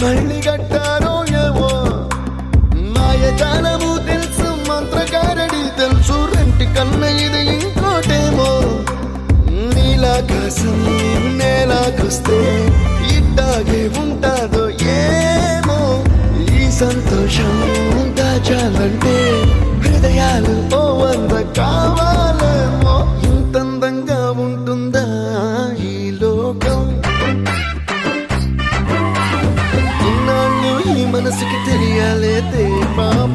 మళ్ళీ కట్టారో ఏమో మాయజాలము తెలుసు మంత్రగారడి తెలుసు రెంటి కన్న ఇది ఇంకోటేమో నీలాకాశం నేలాకొస్తే ఇట్టాగే ఉంటాదో ఏమో ఈ సంతోషం దాచాలంటే హృదయాలు ఓ వంద కావాలేమో ఇంతందంగా ఉంటుందా ఈ లోకం ఇన్నాళ్ళు ఈ మనసుకి తెలియాలేదే పాప